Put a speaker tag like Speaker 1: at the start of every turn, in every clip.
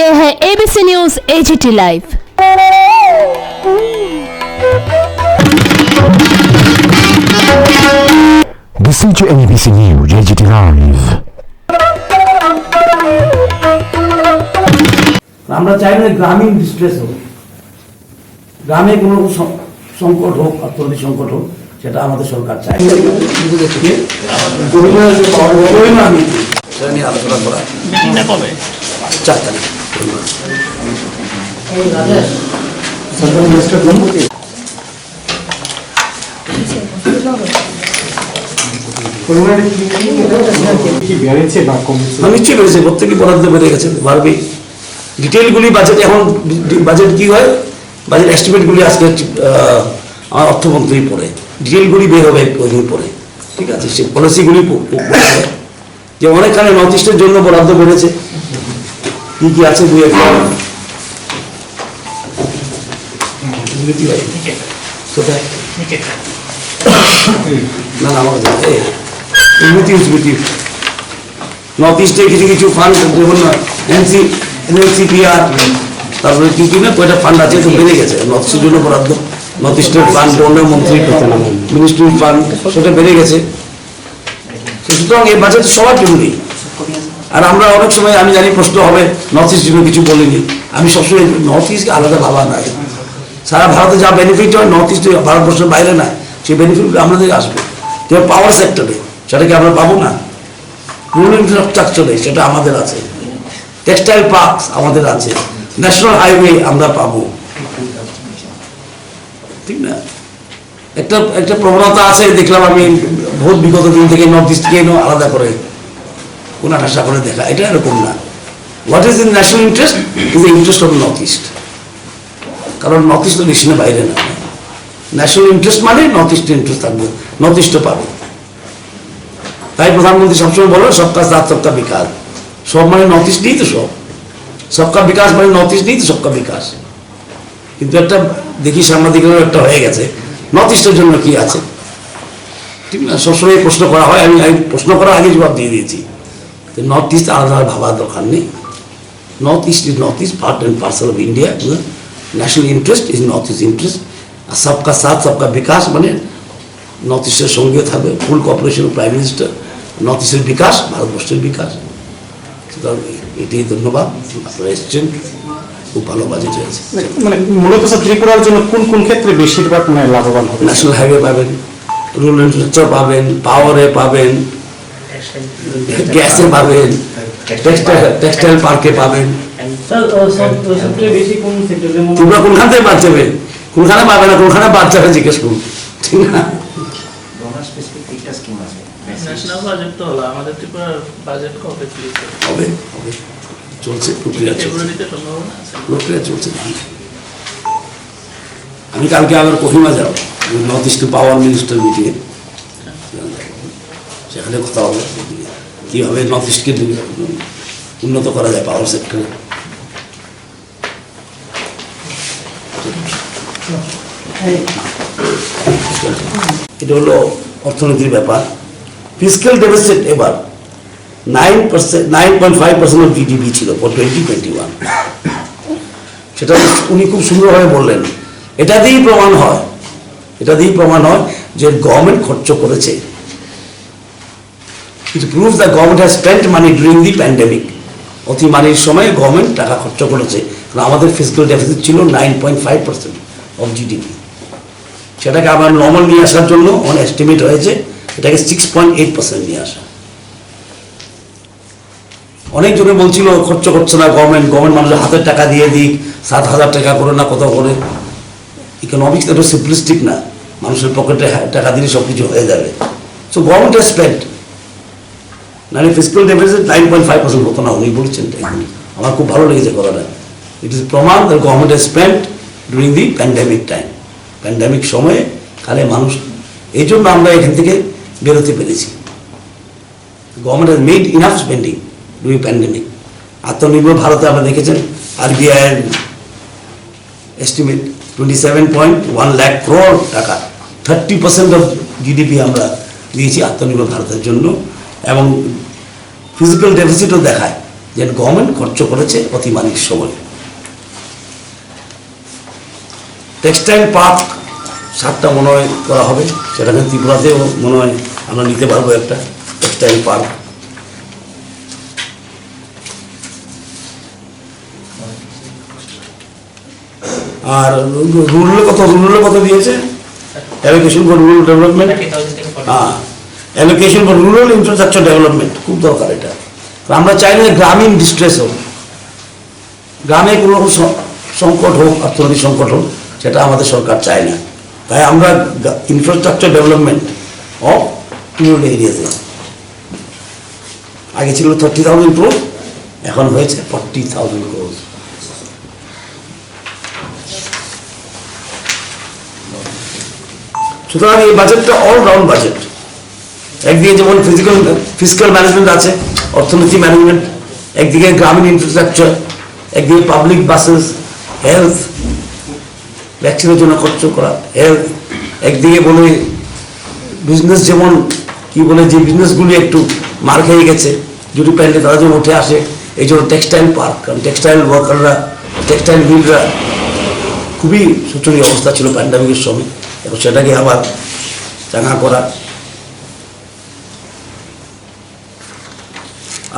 Speaker 1: ये है ABC news AGT live.
Speaker 2: This is ABC News AGT Live.
Speaker 3: আমরা চাই না গ্রামীণ ডিস্ট্রেস হোক, গ্রামে কোনো সংকট হোক, অর্থনৈতিক সংকট হোক, সেটা আমাদের সরকার চায়। আলোচনা করা 4 তারিখ। নিশ্চয়ই বেড়েছে, প্রত্যেকই বরাদ্দ বেড়ে গেছে, বাড়বে। ডিটেলগুলি বাজেট, এখন বাজেট কি হয়, বাজেট এস্টিমেটগুলি আজকে আমার অর্থমন্ত্রী পড়ে, ডিটেলগুলি বের হবে ওইদিন পরে, ঠিক আছে। সে পলিসিগুলি যে অনেকখানে নর্থ ইস্টের জন্য বরাদ্দ বেড়েছে, কি কি আছে দুই একটা না না আমার নর্থ ইস্টে কিছু কিছু ফান্ড যেমন এনএলসিপিআর, তারপরে কি কি না কয়টা ফান্ড আছে, তো বেড়ে গেছে নর্থ ইস্টের জন্য বরাদ্দ। নর্থ ইস্টের ফান্ড অন্য মন্ত্রী মিনিস্ট্রি ফান্ড সেটা বেড়ে গেছে। সুতরাং এই বাজেট সবার জন্যই। আর আমরা অনেক সময়, আমি জানি প্রশ্ন হবে নর্থ ইস্ট জন্য কিছু বলিনি, আমি সবসময় নর্থ ইস্টকে আলাদা ভাবা না, সারা ভারতে যা বেনিফিট হয় নর্থ ইস্টে ভারতবর্ষের বাইরে না, সেই বেনিফিটগুলো আমাদের আসবে। যেমন পাওয়ার সেক্টরে সেটাকে আমরা পাবো না, রুরাল ইনফ্রাস্ট্রাকচারে সেটা আমাদের আছে, টেক্সটাইল পার্ক আমাদের আছে, ন্যাশনাল হাইওয়ে আমরা পাবো, ঠিক না। একটা একটা প্রবণতা আছে, দেখলাম আমি বহুত বিগত দিন থেকে নর্থ ইস্টকে আলাদা করে কোন আশা করে দেখা, এটা এরকম না। What is in national interest is the interest of north east, কারণ নর্থ ইস্ট তো নেশনের বাইরে না। ন্যাশনাল ইন্টারেস্ট মানে নর্থ ইস্টের ইন্টারেস্ট থাকবে, নর্থ ইস্টও পাবে। তাই প্রধানমন্ত্রী সবসময় বলো সবকা সাথ সবকা বিকাশ, সব মানে নর্থ ইস্ট নেই তো, সব সবকা বিকাশ মানে নর্থ ইস্ট নেই তো সবকা বিকাশ। কিন্তু একটা দেখি সাংবাদিকেরও একটা হয়ে গেছে, নর্থ ইস্টের জন্য কি আছে, ঠিক না। সবসময় প্রশ্ন করা হয়, আমি প্রশ্ন করার আগে জবাব দিয়ে দিয়েছি, নর্থ ইস্ট আলাদা ভাবার দরকার নেই। North east is north east, part and parcel of India. National interest is north east interest, আর সবকা সাথ সবকা বিকাশ মানে নর্থ ইস্টের সঙ্গেও থাকবে full cooperation prime minister, north ইস্টের বিকাশ ভারতবর্ষের বিকাশ। সুতরাং এটাই ধন্যবাদ, আপনারা এসছেন, খুব ভালো বাজেট হয়েছে।
Speaker 4: মানে মূলত ত্রিপুরার জন্য কোন কোন ক্ষেত্রে বেশিরভাগ মানে লাভবান হবে?
Speaker 3: ন্যাশনাল হাইওয়ে পাবেন, রুরাল ইনফ্রাস্ট্রাকচার পাবেন, পাওয়ারে পাবেন, গ্যাসে পাবেন, টেক্সটাইল পার্কে পাবেন। তোমরা কোনখান থেকে বাদ যাবে, কোনখানে পাবে না, কোনখানে বাদ যাবে জিজ্ঞেস করুন, ঠিক না। হবে হবে, চলছে প্রক্রিয়া, প্রক্রিয়া চলছে। আমি কালকে আবার কোহিমা যাব, নর্থ ইস্ট পাওয়ার মিনিস্টার মিটিংয়ে, সেখানে কথা হবে কীভাবে নর্থ ইস্টকে উন্নত করা যায় পাওয়ার সেক্টরে। এটা হলো অর্থনীতির ব্যাপার। ফিসক্যাল ডেফিসিট এবার 9.5% অফ জিডিপি ছিল ফর 2021। সেটা উনি খুব সুন্দরভাবে বললেন। এটা দিয়েই প্রমাণ হয় যে গভর্নমেন্ট খরচ করেছে। It proves that government has spent money during the pandemic. অতিমারির সময় গভর্নমেন্ট টাকা খরচ করেছে। আমাদের ফিসক্যাল ডেফিসিট ছিল 9.5% অফ জিডিপি। সেটাকে আবার নর্মাল নিয়ে আসার জন্য অনেক এস্টিমেট হয়েছে, এটাকে 6.8% নিয়ে আসা। অনেকজনে বলছিল খরচ করছে না গভর্নমেন্ট মানুষের হাতের টাকা দিয়ে দিক, 7,000 টাকা করে না কত করে। ইকোনমিক্স তো সিম্পলিস্টিক না, মানুষের পকেটে টাকা দিলে সব কিছু হয়ে যাবে। সো গভর্নমেন্ট হ্যাজ স্পেন্ট, মানে ফিসক্যাল ডেফিসিট 9.5% হতো না, উনি বলছেন। আমার খুব ভালো লেগেছে কথাটা। ইট ইজ প্রমাণ that government has spent during the pandemic time. Pandemic সময়ে কালে মানুষ, এই জন্য আমরা এখান থেকে বেরোতে পেরেছি। Government has made enough spending during pandemic. আত্মনির্ভর ভারতে আমরা দেখেছেন আরবিআইয়ের এস্টিমেট 27.1 লাখ crore টাকা, 30% অফ জিডিপি আমরা দিয়েছি আত্মনির্ভর ভারতের জন্য। এবং ফিজিক্যাল ডেফিসিটও দেখায় যে গভর্নমেন্ট খরচ করেছে অতিমারির সময়। টেক্সটাইল পার্ক 7টা মনে হয় করা হবে, সেটাকে ত্রিপুরাতেও মনে হয় আমরা নিতে পারবো একটা টেক্সটাইল পার্ক। আর রুরালে কত দিয়েছে অ্যালোকেশন ফর রুরাল ডেভেলপমেন্ট, হ্যাঁ allocation for rural infrastructure development খুব দরকার এটা। আমরা চাই না গ্রামীণ ডিস্ট্রেস হোক, গ্রামে কোনো রকম সংকট হোক, অর্থনৈতিক সংকট হোক, সেটা আমাদের সরকার চায় না। তাই আমরা ইনফ্রাস্ট্রাকচার ডেভেলপমেন্ট অফ রুরাল এরিয়াতে, আগে ছিল 30,000 crore, এখন হয়েছে 40,000 crore। সুতরাং এই বাজেটটা অলরাউন্ড বাজেট। একদিকে যেমন ফিজিক্যাল ম্যানেজমেন্ট আছে, অর্থনীতি ম্যানেজমেন্ট, একদিকে গ্রামীণ ইনফ্রাস্ট্রাকচার, একদিকে পাবলিক বাসেস, হেলথ, ভ্যাকসিনের জন্য খরচ করা, হেলথ, একদিকে বলে বিজনেস, যেমন কি বলে যে বিজনেসগুলি একটু মার খেয়ে গেছে জুটি প্যান্টে, তারা যেন উঠে আসে, এই জন্য টেক্সটাইল পার্ক। কারণ টেক্সটাইল ওয়ার্কাররা, টেক্সটাইল মিলরা খুবই শোচনীয় অবস্থা ছিল প্যান্ডামিকের সময়, এবং সেটাকে আবার চাঙা করা।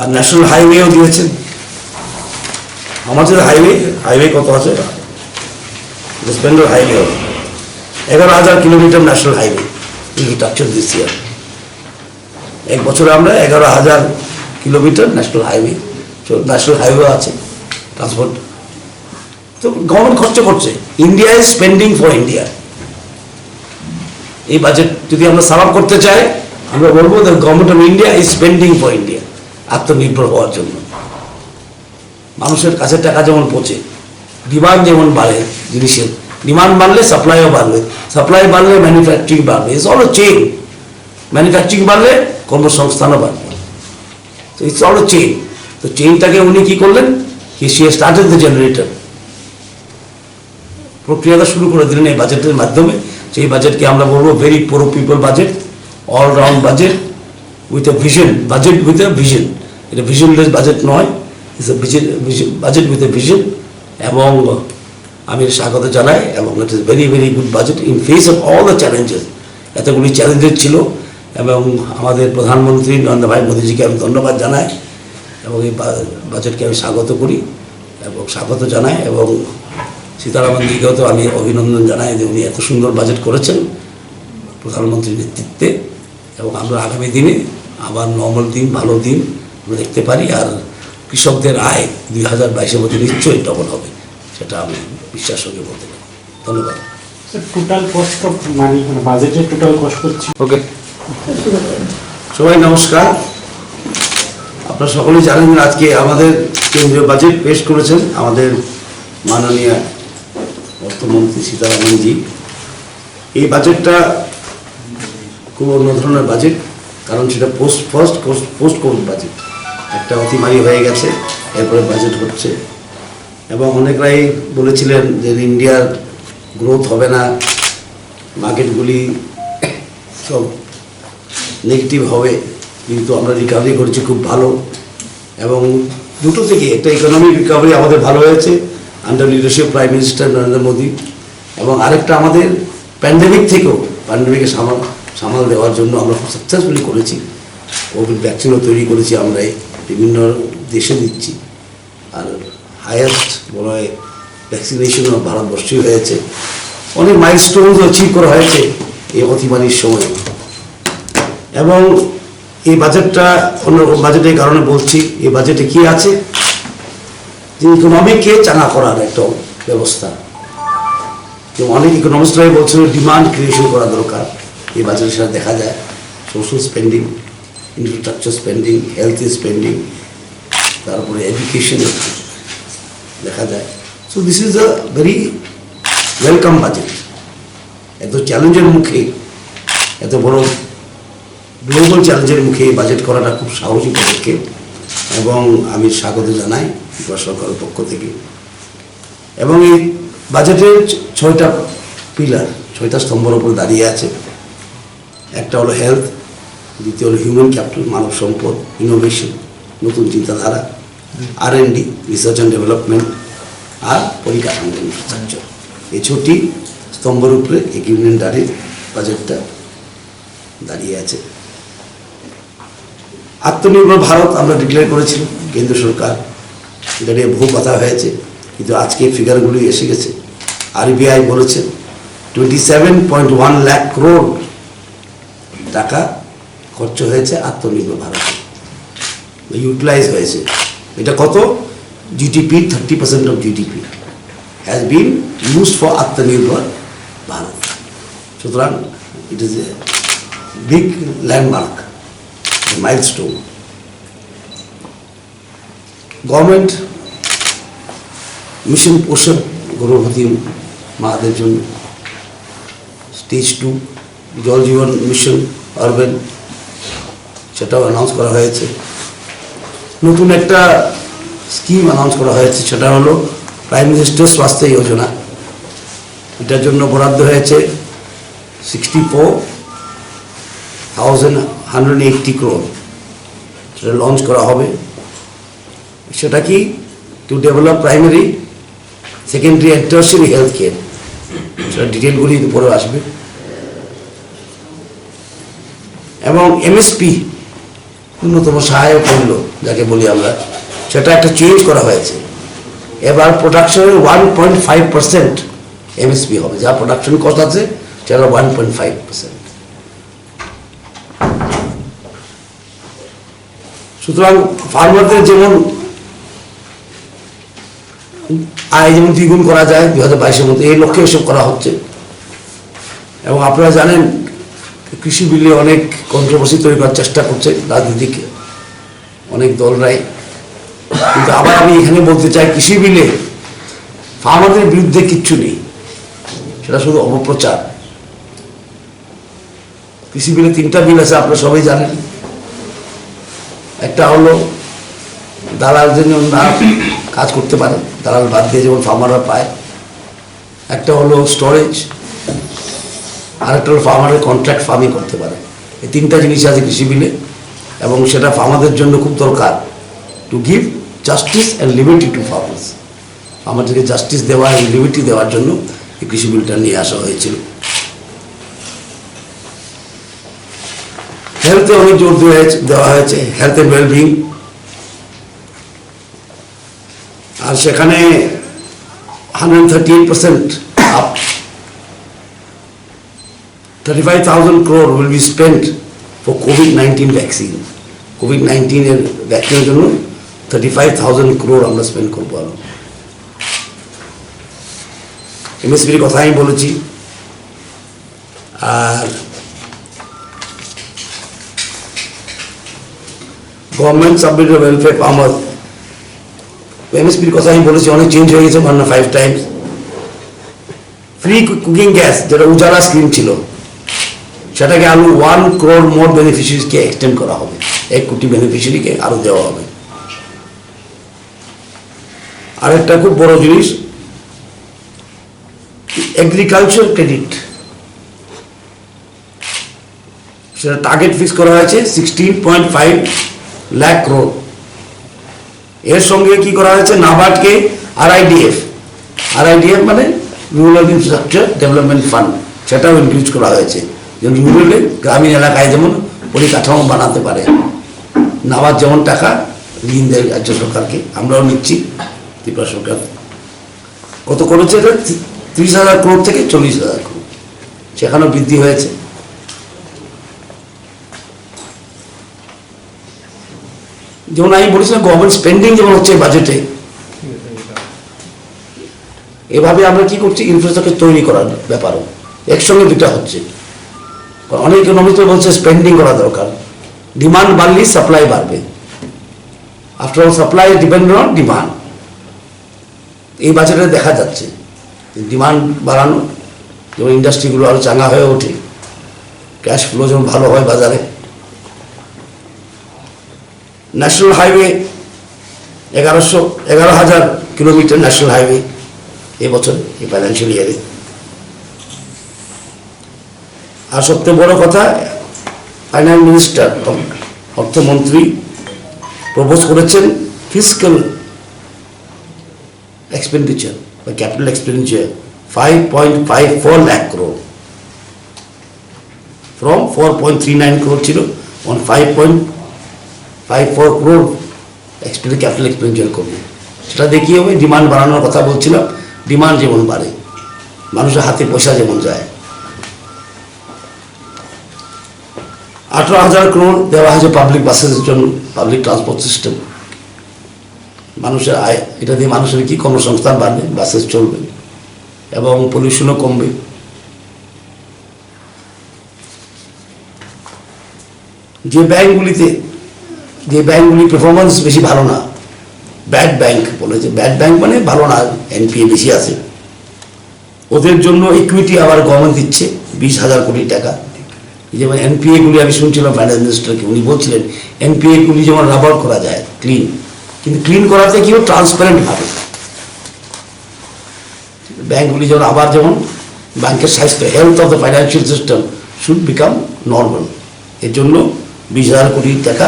Speaker 3: আর ন্যাশনাল হাইওয়েও দিয়েছেন। আমাদের হাইওয়ে কত আছে, West Bengal highway 11,000 kilometre national highway infrastructure this ইয়ার। এক বছরে আমরা 11,000 কিলোমিটার ন্যাশনাল হাইওয়ে আছে ট্রান্সপোর্ট। তো গভর্নমেন্ট খরচ করছে। India is spending for India. এই বাজেট যদি আমরা সাম আপ করতে চাই, আমরা বলবো the government of India is spending for India, আত্মনির্ভর হওয়ার জন্য। মানুষের কাছে টাকা যেমন পৌঁছে, ডিমান্ড যেমন বাড়ে, জিনিসের ডিমান্ড বাড়লে সাপ্লাইও বাড়বে, সাপ্লাই বাড়লে ম্যানুফ্যাকচারিং বাড়বে, ইটস অল চেইন। ম্যানুফ্যাকচারিং বাড়লে কর্মসংস্থানও বাড়বে। তো ইটস অল চেইন। তো চেইনটাকে উনি কি করলেন, হি স্টার্টেড দ্য জেনারেটর, প্রক্রিয়াটা শুরু করে দিলেন এই বাজেটের মাধ্যমে। সেই বাজেটকে আমরা বলবো very pro people budget, all round budget with a vision, budget with a vision. এটা ভিশনলেস বাজেট নয়, it's a budget with a vision. এবং আমি স্বাগত জানাই, এবং it is very very good budget in face of all the challenges. এতগুলি challenges ছিল, এবং আমাদের প্রধানমন্ত্রী নরেন্দ্র ভাই মোদীজিকে আমি ধন্যবাদ জানাই, এবং এই বাজেটকে আমি স্বাগত করি এবং স্বাগত জানাই, এবং সীতারামনজিকেও তো আমি অভিনন্দন জানাই যে উনি এত সুন্দর বাজেট করেছেন প্রধানমন্ত্রীর নেতৃত্বে। এবং আমরা আগামী দিনে আবার নর্মাল দিন, ভালো দিন আমরা দেখতে পারি। আর কৃষকদের আয় 2022-এর মধ্যে নিশ্চয়ই ডবল হবে, সেটা আমি বিশ্বাস সঙ্গে বলতে পারি। ধন্যবাদ।
Speaker 4: টোটাল কস্ট অফ মানি, বাজেটের টোটাল কস্ট হচ্ছে।
Speaker 3: ওকে, সবাই নমস্কার। আপনারা সকলেই জানেন আজকে আমাদের কেন্দ্রীয় বাজেট পেশ করেছেন আমাদের মাননীয় অর্থমন্ত্রী সীতারামনজি। এই বাজেটটা খুব অন্য ধরনের বাজেট, কারণ সেটা পোস্ট কোভিড বাজেট। একটা অতিমারি হয়ে গেছে, এরপরে বাজেট হচ্ছে, এবং অনেকরাই বলেছিলেন যে ইন্ডিয়ার গ্রোথ হবে না, মার্কেটগুলি সব নেগেটিভ হবে, কিন্তু আমরা রিকভারি করেছি খুব ভালো। এবং দুটো থেকে একটা ইকোনমিক রিকভারি আমাদের ভালো হয়েছে under leadership prime minister Narendra Modi, এবং আরেকটা আমাদের প্যান্ডেমিকের সামাল দেওয়ার জন্য আমরা খুব সাকসেসফুলি করেছি। কোভিড ভ্যাকসিনও তৈরি করেছি আমরা, বিভিন্ন দেশে দিচ্ছি। আর হায়েস্ট বলা হয় ভ্যাকসিনেশনও ভারতবর্ষেই হয়েছে। অনেক মাইলস্টোনস অ্যাচিভ করা হয়েছে এই অতিমারির সময়। এবং এই বাজেটটা অন্য বাজেটের কারণে বলছি, এই বাজেটে কি আছে, যে ইকোনমিকে চাঙা করার একটা ব্যবস্থা। অনেক ইকোনমিস্টরাই বলছিল ডিমান্ড ক্রিয়েশন করা দরকার। এই বাজেটের সাথে দেখা যায় social spending, infrastructure spending, health spending, তারপরে এডুকেশন দেখা যায়। So this is a very welcome budget. এত চ্যালেঞ্জের মুখে, এত বড় গ্লোবাল চ্যালেঞ্জের মুখে এই বাজেট করাটা খুব সাহসী পদক্ষেপ, এবং আমি স্বাগত জানাই সরকারের পক্ষ থেকে। এবং এই বাজেটের 6টা পিলার, 6টা স্তম্ভের উপর দাঁড়িয়ে আছে। একটা হলো হেলথ, দ্বিতীয় হলো হিউম্যান ক্যাপিটাল, মানব সম্পদ, ইনোভেশন, নতুন চিন্তাধারা, R&D, রিসার্চ অ্যান্ড ডেভেলপমেন্ট, আর পরিকাঠামো ইনফ্রাস্ট্রাকচার। এই ছটি স্তম্ভের উপরে ইউনিয়নটারির বাজেটটা দাঁড়িয়ে আছে। আত্মনির্ভর ভারত আমরা ডিক্লেয়ার করেছিলাম, কেন্দ্র সরকার এটা নিয়ে বহু কথা হয়েছে, কিন্তু আজকে ফিগারগুলি এসে গেছে। RBI বলেছে 27.1 লাখ crore টাকা খরচ হয়েছে আত্মনির্ভর ভারত, ইউটিলাইজ হয়েছে। এটা কত? GDP 30% of GDP has been used for আত্মনির্ভর ভারত। সুতরাং it is a big landmark, milestone. Government mission পোষণ গর্ভবতী মাদের জন্য, স্টেজ 2 জল জীবন মিশন আরবান, সেটাও অ্যানাউন্স করা হয়েছে। নতুন একটা স্কিম অ্যানাউন্স করা হয়েছে, সেটা হলো প্রাইম মিনিস্টার স্বাস্থ্য যোজনা। এটার জন্য বরাদ্দ হয়েছে 64,180 crore, সেটা লঞ্চ করা হবে। সেটা কি? To develop primary, secondary and tertiary health care. সেটা ডিটেলগুলি উপরে আসবে। এবং MSP, ন্যূনতম সহায়ক মূল্য যাকে বলি আমরা, সেটা একটা চেঞ্জ করা হয়েছে। এবার প্রোডাকশনের 1.5% MSP হবে, যা প্রোডাকশন কস্ট আছে সেটা 1.5%। সুতরাং ফার্মারদের যেমন আয় যেমন দ্বিগুণ করা যায় 2022-এর মধ্যে, এই লক্ষ্যে এসব করা হচ্ছে। এবং আপনারা জানেন কৃষি বিলে অনেক কন্ট্রোভার্সি তৈরি করার চেষ্টা করছে রাজনৈতিক অনেক দলরাই, কিন্তু আবার আমি এখানে বলতে চাই কৃষি বিলে ফার্মারদের বিরুদ্ধে কিচ্ছু নেই, সেটা শুধু অপপ্রচার। কৃষি বিলে 3টা বিল আছে, আপনারা সবাই জানেন। একটা হলো দালালদের জন্য না কাজ করতে পারে, দালাল বাদ দিয়ে যেমন ফার্মাররা পায়। একটা হলো স্টোরেজ, আরেকটা হলো ফার্মারের কন্ট্রাক্ট ফার্মিং করতে পারে। এই 3টা জিনিস আছে কৃষি বিলে, এবং সেটা ফার্মারদের জন্য খুব দরকার। To give justice and liberty two farmers, আমাদেরকে জাস্টিস দেওয়া এবং লিবার্টি দেওয়ার জন্য এই কৃষি বিলটা নিয়ে আসা হয়েছিল। হেলথে অনেক জোর দেওয়া হয়েছে, হেলথ অ্যান্ড ওয়েলবিং। আর সেখানে 138% up, 35,000 crore will be spent for COVID-19 vaccine. COVID-19 এর ভ্যাকসিনের জন্য 35,000 crore আমরা স্পেন্ড করবো। MSPর কথা আমি বলেছি। আর গভর্নমেন্ট সাবমিটেড ওয়েলফেয়ার ফার্মার, MSPর কথা আমি বলেছি, অনেক চেঞ্জ হয়ে গেছে 1 না 5 টাইমস। ফ্রি কুকিং গ্যাস, যেটা উজালা স্কিম ছিল, সেটাকে আরো 1 crore মোর বেনিফিশিয়ারিকে এক্সটেন্ড করা হবে, 1 কোটি বেনিফিশিয়ারিকে আরো দেওয়া হবে। আরেকটা খুব বড় জিনিস, এগ্রিকালচার ক্রেডিট, সেটা টার্গেট ফিক্স করা হয়েছে 16.5 লাখ crore। এর সঙ্গে কি করা হয়েছে, নাবার্ডকে RIDF মানে রুরাল ইনফ্রাস্ট্রাকচার ডেভেলপমেন্ট ফান্ড, সেটাও ইনক্রিজ করা হয়েছে, যেমন রুরালে গ্রামীণ এলাকায় যেমন পরিকাঠামো বানাতে পারে। নাবার্ড যেমন টাকা ঋণ দেয় রাজ্য সরকারকে, আমরাও নিচ্ছি। ত্রিপুরা সরকার কত করেছে, এটা 30,000 crore থেকে 40,000 crore, সেখানেও বৃদ্ধি হয়েছে। যেমন আমি বলেছিলাম গভর্নমেন্ট স্পেন্ডিং যেমন হচ্ছে বাজেটে, এভাবে আমরা কি করছি, ইনফ্রাস্ট্রাকচার তৈরি করার ব্যাপারও একসঙ্গে দুটা হচ্ছে। অনেক ইকোনমিস্ট বলছে স্পেন্ডিং করা দরকার, ডিমান্ড বাড়লেই সাপ্লাই বাড়বে। After all supply depend on demand. এই বাজেটে দেখা যাচ্ছে ডিমান্ড বাড়ানো, যেমন ইন্ডাস্ট্রিগুলো আরো চাঙ্গা হয়ে ওঠে, ক্যাশ ফ্লো যেমন ভালো হয় বাজারে। National highway 11,000 kilometre national highway এবছর, এই ফাইন্যান্সিয়াল ইয়ারে। আর সবচেয়ে বড় কথা, ফাইন্যান্স মিনিস্টার অর্থমন্ত্রী প্রপোজ করেছেন fiscal expenditure by capital expenditure 5.54 lakh crore from 4.39 crore ছিল on 5.54 crore capital expenditure করবে। সেটা দেখিয়ে হবে ডিমান্ড বাড়ানোর কথা বলছিলাম, ডিমান্ড যেমন বাড়ে, মানুষের হাতে পয়সা যেমন যায়। 18,000 crore দেওয়া হয়েছে পাবলিক বাসের জন্য, পাবলিক ট্রান্সপোর্ট সিস্টেম, মানুষের আয়, এটা দিয়ে মানুষের কি কর্মসংস্থান বাড়বে, বাসে চলবে এবং পলিউশনও কমবে। যে ব্যাংকগুলি পারফরমেন্স বেশি ভালো না, ব্যাড ব্যাংক বলেছে, ব্যাড ব্যাংক মানে ভালো না, এনপিএ বেশি আছে, ওদের জন্য ইকুইটি আবার গভর্নমেন্ট দিচ্ছে 20,000 কোটি টাকা। যেমন এনপিএ গুলি আমি শুনছিলাম ফাইন্যান্স মিনিস্টারকে, উনি বলছিলেন এনপিএ গুলি যেমন রাবার করা যায় ক্লিন, কিন্তু ক্লিন করাতে কি ট্রান্সপারেন্ট ভাবে ব্যাংকগুলি যেমন আবার যেমন ব্যাংকের স্বাস্থ্য, health of the financial system should become normal, এর জন্য 20,000 কোটি টাকা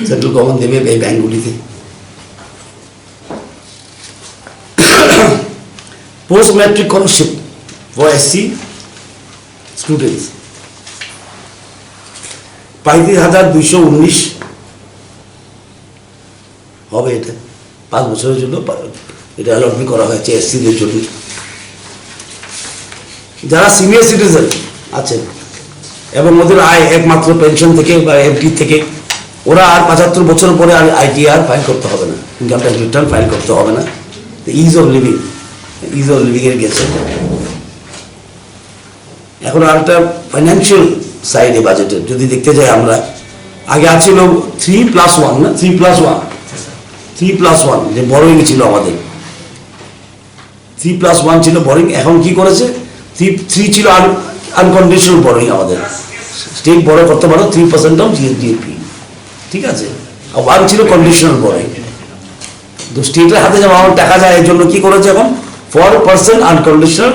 Speaker 3: সেন্ট্রাল গভর্নমেন্ট দেবে এই ব্যাংকগুলিতে। Post matric scholarship for SC students 35,219 হবে, এটা 5 বছরের জন্য এটা অ্যালটমেন্ট করা হয়েছে এসসিদের জন্য। যারা সিনিয়র সিটিজেন আছেন এবং ওদের আয় একমাত্র পেনশন থেকে বা এফডি থেকে, ওরা আর 75 বছর পরে আর আইটিআর ফাইল করতে হবে না, ইনকাম ট্যাক্স রিটার্ন ফাইল করতে হবে না। ইজ অফ লিভিংয়ের গেছে। এখন আর একটা ফাইন্যান্সিয়াল সাইডে বাজেটের যদি দেখতে যাই আমরা, আগে আছিল 3+1 না, 3+1 যে বড়োইং ছিল আমাদের, 3+1 ছিল বড়োইং। এখন কি করেছে, 3 ছিল আনকন্ডিশনাল বড়োইং, আমাদের স্টেট বড় করতে পারো 3% অফ জিএসডিপি, ঠিক আছে, আর 1 ছিল কন্ডিশনাল বড়োইং। তো স্টেটের হাতে যেমন আমার টাকা যায়, এর জন্য কি করেছে এখন 4% আনকন্ডিশনাল,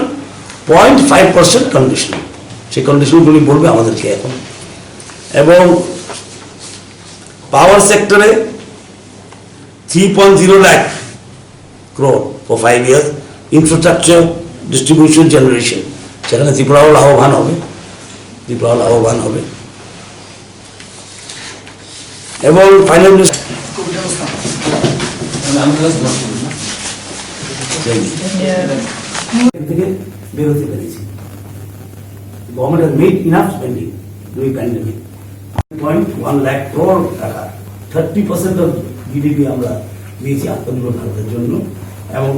Speaker 3: 0.5% কন্ডিশনাল, সেই কন্ডিশনগুলি বলবে আমাদেরকে এখন। এবং পাওয়ার সেক্টরে 3.0 lakh crore for 5 years, infrastructure, distribution, generation, সেখানে ত্রিপুরাও লাভবান হবে। এবং ফাইনাল থেকে বেরোতে পেরেছি। Government has made enough spending during pandemic. 1 lakh crore টাকা, 30% অফ জিডিপি আমরা দিয়েছি আত্মনির্ভর ভারতের জন্য। এবং